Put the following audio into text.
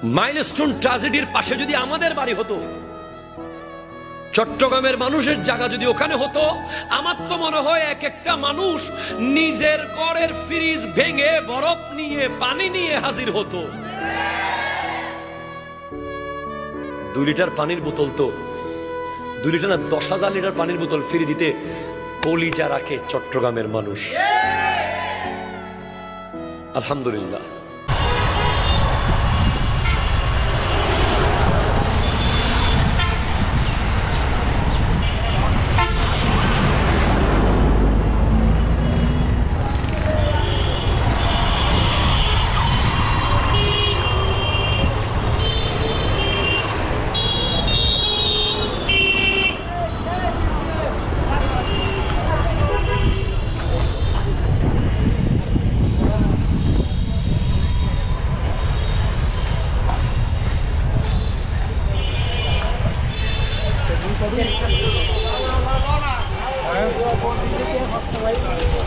Milestone ট্র্যাজেডির পাশে যদি আমাদের বাড়ি হতো, চট্টগ্রামের মানুষের জায়গা যদি ওখানে হতো, আমার তো মনে হয় এক একটা মানুষ নিজের ঘরের ফ্রিজ ভেঙে বরফ নিয়ে পানি নিয়ে হাজির হতো। 2 লিটার পানির বোতল, তো 2 লিটার না 10,000 লিটার পানির বোতল ফ্রি দিতে কলিজা রাখে চট্টগ্রামের মানুষ। আলহামদুলিল্লাহ। Ayo,